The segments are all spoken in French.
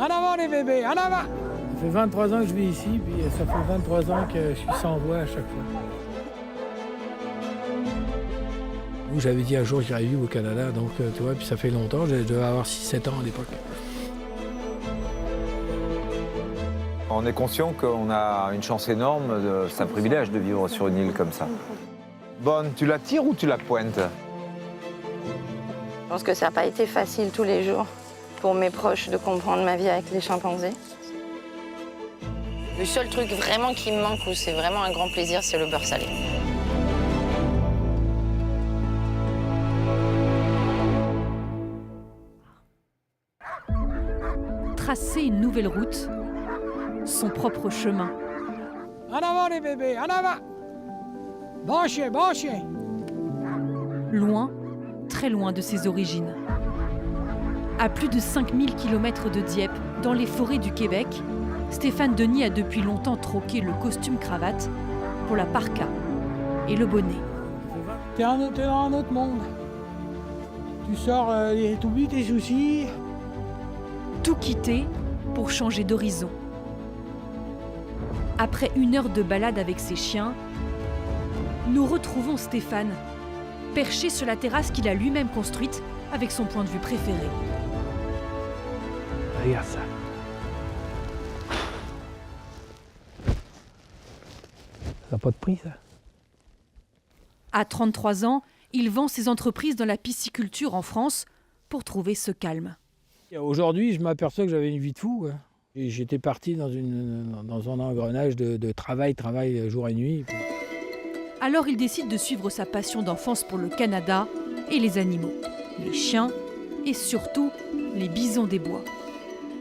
En avant les bébés, en avant! Ça fait 23 ans que je vis ici, puis ça fait 23 ans que je suis sans voix à chaque fois. J'avais dit un jour que j'irais vivre au Canada, donc tu vois, puis ça fait longtemps, je devais avoir 6-7 ans à l'époque. On est conscient qu'on a une chance énorme, c'est un privilège de vivre sur une île comme ça. Bonne, tu la tires ou tu la pointes? Je pense que ça n'a pas été facile tous les jours pour mes proches de comprendre ma vie avec les chimpanzés. Le seul truc vraiment qui me manque, où c'est vraiment un grand plaisir, c'est le beurre salé. Tracer une nouvelle route, son propre chemin. En avant les bébés, en avant! Bon chien, bon chien! Loin, très loin de ses origines. À plus de 5000 km de Dieppe, dans les forêts du Québec, Stéphane Denis a depuis longtemps troqué le costume-cravate pour la parka et le bonnet. T'es dans un autre monde. Tu sors, t'oublies tes soucis. Tout quitter pour changer d'horizon. Après 1 heure de balade avec ses chiens, nous retrouvons Stéphane, perché sur la terrasse qu'il a lui-même construite avec son point de vue préféré. Regarde ça. Ça n'a pas de prix, ça. À 33 ans, il vend ses entreprises dans la pisciculture en France pour trouver ce calme. Aujourd'hui, je m'aperçois que j'avais une vie de fou. Et j'étais parti dans un engrenage de travail jour et nuit. Alors il décide de suivre sa passion d'enfance pour le Canada et les animaux, les chiens et surtout les bisons des bois.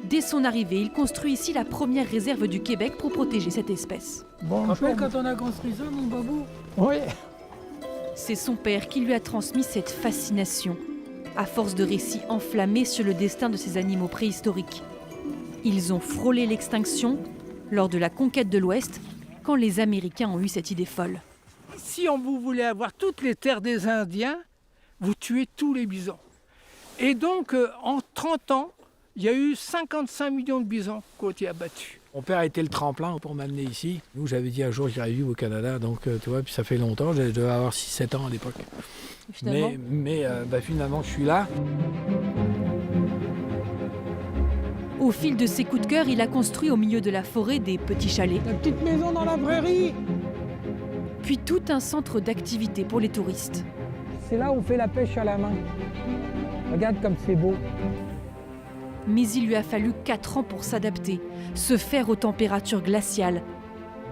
Dès son arrivée, il construit ici la première réserve du Québec pour protéger cette espèce. Bon, tu te rappelles quand on a construit ça, mon babou? Oui. C'est son père qui lui a transmis cette fascination, à force de récits enflammés sur le destin de ces animaux préhistoriques. Ils ont frôlé l'extinction lors de la conquête de l'Ouest, quand les Américains ont eu cette idée folle. Si vous voulez avoir toutes les terres des Indiens, vous tuez tous les bisons. Et donc, en 30 ans, il y a eu 55 millions de bisons qui ont été abattus. Mon père a été le tremplin pour m'amener ici. Nous, j'avais dit un jour que j'irais vivre au Canada, donc tu vois, puis ça fait longtemps, je devais avoir 6-7 ans à l'époque. Finalement. Mais finalement, je suis là. Au fil de ses coups de cœur, il a construit au milieu de la forêt des petits chalets. La petite maison dans la prairie. Puis tout un centre d'activité pour les touristes. C'est là où on fait la pêche à la main. Regarde comme c'est beau. Mais il lui a fallu 4 ans pour s'adapter, se faire aux températures glaciales,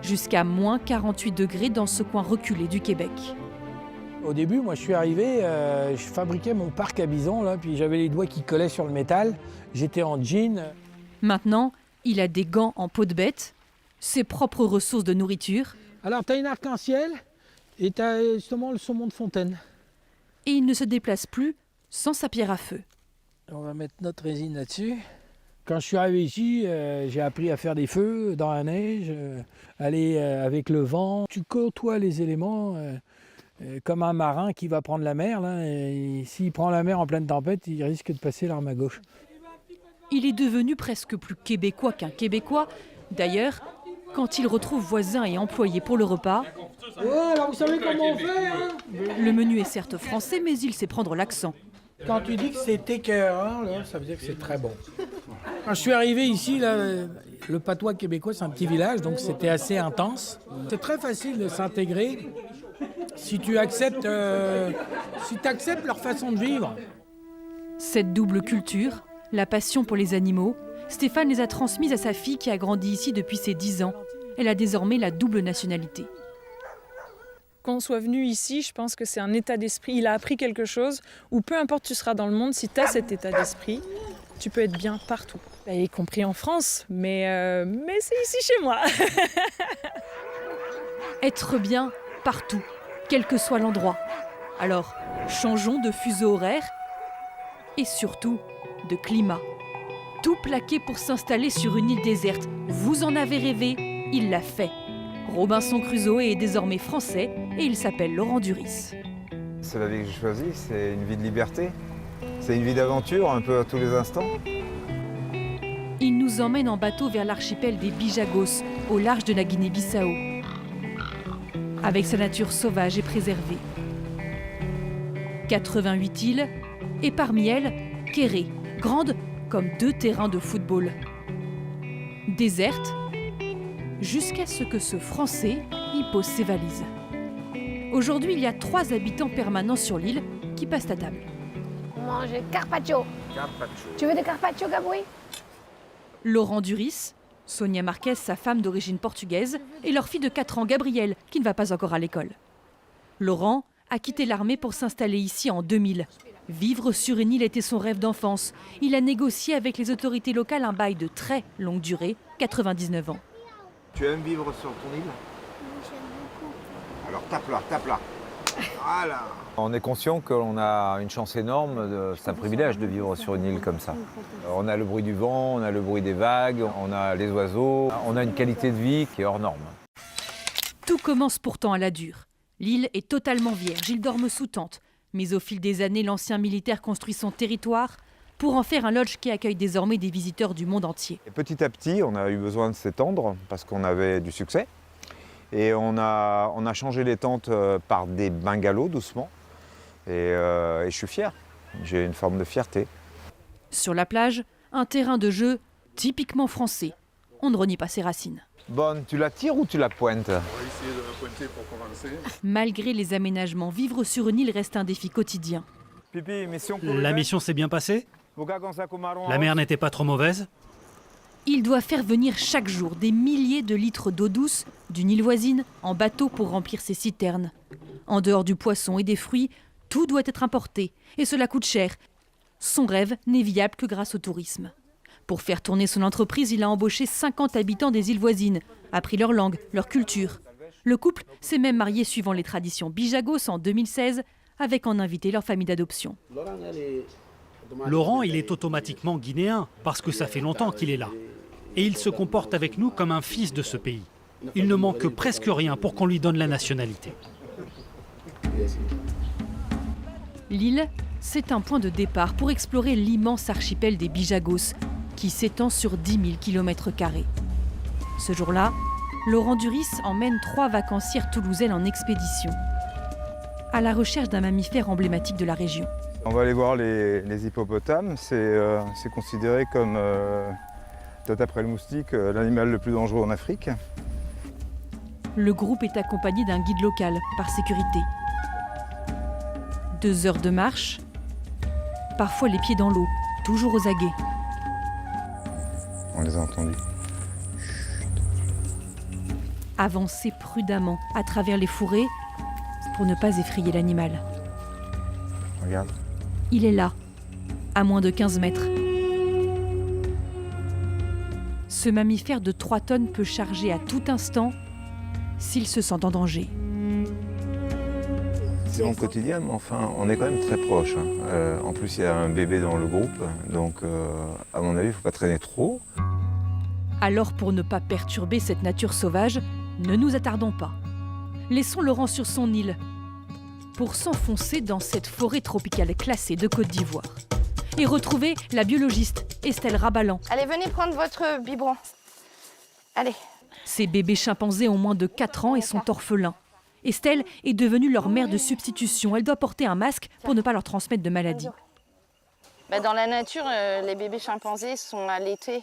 jusqu'à moins 48 degrés dans ce coin reculé du Québec. Au début, moi, je suis arrivé, je fabriquais mon parc à bisons, là, puis j'avais les doigts qui collaient sur le métal. J'étais en jean. Maintenant, il a des gants en peau de bête, ses propres ressources de nourriture. Alors, tu as une arc-en-ciel et tu as justement le saumon de fontaine. Et il ne se déplace plus sans sa pierre à feu. On va mettre notre résine là-dessus. Quand je suis arrivé ici, j'ai appris à faire des feux dans la neige, aller avec le vent. Tu côtoies les éléments comme un marin qui va prendre la mer. Là, et s'il prend la mer en pleine tempête, il risque de passer l'arme à gauche. Il est devenu presque plus québécois qu'un Québécois. D'ailleurs, quand il retrouve voisins et employés pour le repas, ouais, alors vous savez comment on fait, hein? Le menu est certes français, mais il sait prendre l'accent. Quand tu dis que c'est écœurant, là, ça veut dire que c'est très bon. Quand je suis arrivé ici, là, le patois québécois, c'est un petit village, donc c'était assez intense. C'est très facile de s'intégrer si tu acceptes, leur façon de vivre. Cette double culture, la passion pour les animaux, Stéphane les a transmises à sa fille qui a grandi ici depuis ses 10 ans. Elle a désormais la double nationalité. Qu'on soit venu ici, je pense que c'est un état d'esprit. Il a appris quelque chose, où peu importe tu seras dans le monde, si tu as cet état d'esprit, tu peux être bien partout. Y compris en France, mais c'est ici chez moi. Être bien partout, quel que soit l'endroit. Alors, changeons de fuseau horaire et surtout de climat. Tout plaqué pour s'installer sur une île déserte. Vous en avez rêvé, il l'a fait. Robinson Crusoe est désormais français et il s'appelle Laurent Duris. C'est la vie que j'ai choisie, c'est une vie de liberté. C'est une vie d'aventure un peu à tous les instants. Il nous emmène en bateau vers l'archipel des Bijagos, au large de la Guinée-Bissau, avec sa nature sauvage et préservée. 88 îles, et parmi elles, Kéré, grande comme 2 terrains de football. Déserte, jusqu'à ce que ce Français y pose ses valises. Aujourd'hui, il y a 3 habitants permanents sur l'île qui passent à table. Manger carpaccio. Tu veux des carpaccio, Gaboui? Laurent Duris, Sonia Marquez, sa femme d'origine portugaise, et leur fille de 4 ans, Gabrielle, qui ne va pas encore à l'école. Laurent a quitté l'armée pour s'installer ici en 2000. Vivre sur une île était son rêve d'enfance. Il a négocié avec les autorités locales un bail de très longue durée, 99 ans. Tu aimes vivre sur ton île? J'aime beaucoup. Alors tape là. Voilà. On est conscient qu'on a une chance énorme, c'est un privilège de vivre sur une île comme ça. On a le bruit du vent, on a le bruit des vagues, on a les oiseaux, on a une qualité de vie qui est hors norme. Tout commence pourtant à la dure. L'île est totalement vierge, ils dorment sous tente. Mais au fil des années, l'ancien militaire construit son territoire pour en faire un lodge qui accueille désormais des visiteurs du monde entier. Et petit à petit, on a eu besoin de s'étendre parce qu'on avait du succès. Et on a changé les tentes par des bungalows doucement. Et je suis fier. J'ai une forme de fierté. Sur la plage, un terrain de jeu typiquement français. On ne renie pas ses racines. Bonne, tu la tires ou tu la pointes? On va essayer de la pointer pour commencer. Malgré les aménagements, vivre sur une île reste un défi quotidien. La mission s'est bien passée. La mer n'était pas trop mauvaise. Il doit faire venir chaque jour des milliers de litres d'eau douce d'une île voisine en bateau pour remplir ses citernes. En dehors du poisson et des fruits, tout doit être importé et cela coûte cher. Son rêve n'est viable que grâce au tourisme. Pour faire tourner son entreprise, il a embauché 50 habitants des îles voisines, appris leur langue, leur culture. Le couple s'est même marié suivant les traditions Bijagos en 2016, avec en invité leur famille d'adoption. Laurent, il est automatiquement guinéen, parce que ça fait longtemps qu'il est là. Et il se comporte avec nous comme un fils de ce pays. Il ne manque presque rien pour qu'on lui donne la nationalité. L'île, c'est un point de départ pour explorer l'immense archipel des Bijagos, qui s'étend sur 10 000 km². Ce jour-là, Laurent Duris emmène 3 vacancières toulousaines en expédition, à la recherche d'un mammifère emblématique de la région. On va aller voir les hippopotames. C'est considéré comme, peut-être après le moustique, l'animal le plus dangereux en Afrique. Le groupe est accompagné d'un guide local, par sécurité. 2 heures de marche, parfois les pieds dans l'eau, toujours aux aguets. On les a entendus. Avancer prudemment à travers les fourrés pour ne pas effrayer l'animal. Regarde. Il est là, à moins de 15 mètres. Ce mammifère de 3 tonnes peut charger à tout instant s'il se sent en danger. C'est mon quotidien, mais enfin, on est quand même très proches. En plus, il y a un bébé dans le groupe, donc à mon avis, il ne faut pas traîner trop. Alors, pour ne pas perturber cette nature sauvage, ne nous attardons pas. Laissons Laurent sur son île pour s'enfoncer dans cette forêt tropicale classée de Côte d'Ivoire et retrouver la biologiste Estelle Rabalan. Allez, venez prendre votre biberon. Allez. Ces bébés chimpanzés ont moins de 4 ans et sont orphelins. Estelle est devenue leur mère de substitution. Elle doit porter un masque pour ne pas leur transmettre de maladies. Dans la nature, les bébés chimpanzés sont allaités.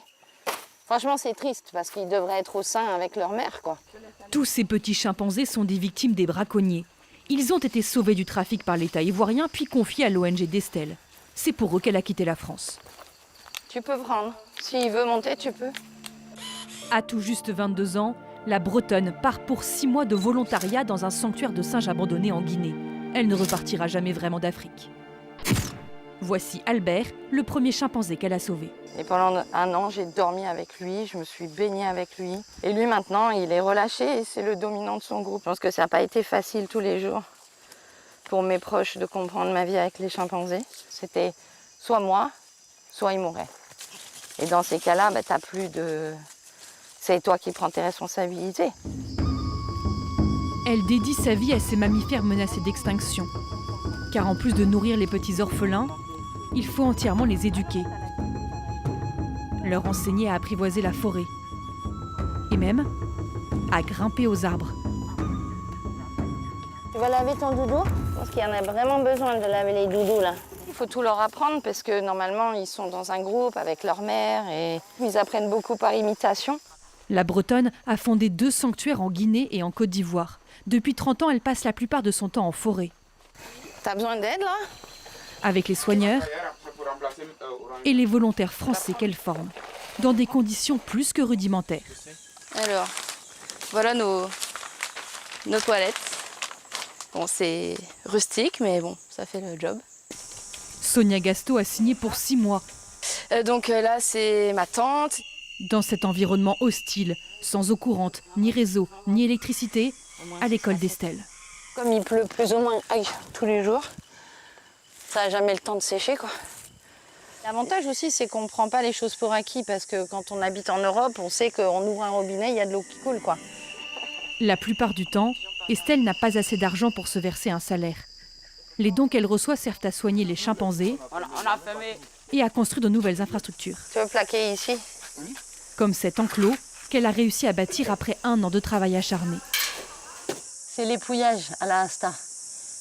Franchement, c'est triste parce qu'ils devraient être au sein avec leur mère, quoi. Tous ces petits chimpanzés sont des victimes des braconniers. Ils ont été sauvés du trafic par l'État ivoirien puis confiés à l'ONG d'Estelle. C'est pour eux qu'elle a quitté la France. Tu peux prendre. S'il veut monter, tu peux. À tout juste 22 ans, la Bretonne part pour 6 mois de volontariat dans un sanctuaire de singes abandonnés en Guinée. Elle ne repartira jamais vraiment d'Afrique. Voici Albert, le premier chimpanzé qu'elle a sauvé. Et pendant 1 an, j'ai dormi avec lui, je me suis baignée avec lui. Et lui, maintenant, il est relâché et c'est le dominant de son groupe. Je pense que ça n'a pas été facile tous les jours pour mes proches de comprendre ma vie avec les chimpanzés. C'était soit moi, soit ils mouraient. Et dans ces cas-là, t'as plus de... C'est toi qui prends tes responsabilités. Elle dédie sa vie à ces mammifères menacés d'extinction. Car en plus de nourrir les petits orphelins, il faut entièrement les éduquer. leur enseigner à apprivoiser la forêt. Et même à grimper aux arbres. Tu vas laver ton doudou? Je pense qu'il y en a vraiment besoin de laver les doudous là. Il faut tout leur apprendre parce que normalement ils sont dans un groupe avec leur mère et ils apprennent beaucoup par imitation. La Bretonne a fondé 2 sanctuaires en Guinée et en Côte d'Ivoire. Depuis 30 ans, elle passe la plupart de son temps en forêt. T'as besoin d'aide là? Avec les soigneurs et les volontaires français qu'elle forme, dans des conditions plus que rudimentaires. Alors, voilà nos toilettes. Bon, c'est rustique, mais bon, ça fait le job. Sonia Gasto a signé pour 6 mois. Donc là, c'est ma tante. Dans cet environnement hostile, sans eau courante, ni réseau, ni électricité, à l'école d'Estelle. Comme il pleut plus ou moins tous les jours, ça n'a jamais le temps de sécher, quoi. L'avantage aussi, c'est qu'on ne prend pas les choses pour acquis, parce que quand on habite en Europe, on sait qu'on ouvre un robinet, il y a de l'eau qui coule, quoi. La plupart du temps, Estelle n'a pas assez d'argent pour se verser un salaire. Les dons qu'elle reçoit servent à soigner les chimpanzés et à construire de nouvelles infrastructures. Tu veux plaquer ici? Comme cet enclos qu'elle a réussi à bâtir après 1 an de travail acharné. C'est l'épouillage à la Asta.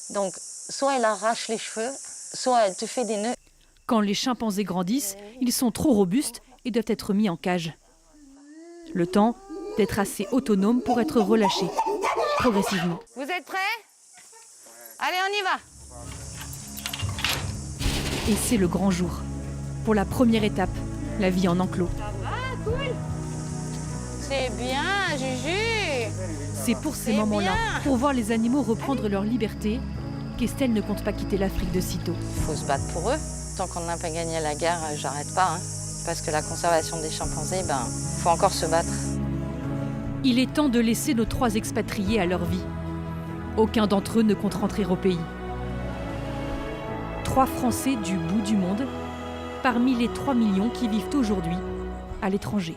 Donc, soit elle arrache les cheveux, soit elle te fait des nœuds. Quand les chimpanzés grandissent, ils sont trop robustes et doivent être mis en cage. Le temps d'être assez autonome pour être relâchés, progressivement. Vous êtes prêts? Allez, on y va! Et c'est le grand jour. Pour la première étape, la vie en enclos. C'est bien, Juju! C'est pour ces C'est moments-là, bien. pour voir les animaux reprendre leur liberté, qu'Estelle ne compte pas quitter l'Afrique de sitôt. Il faut se battre pour eux. Tant qu'on n'a pas gagné la guerre, j'arrête pas. Hein. Parce que la conservation des chimpanzés, faut encore se battre. Il est temps de laisser nos 3 expatriés à leur vie. Aucun d'entre eux ne compte rentrer au pays. 3 Français du bout du monde, parmi les 3 millions qui vivent aujourd'hui à l'étranger.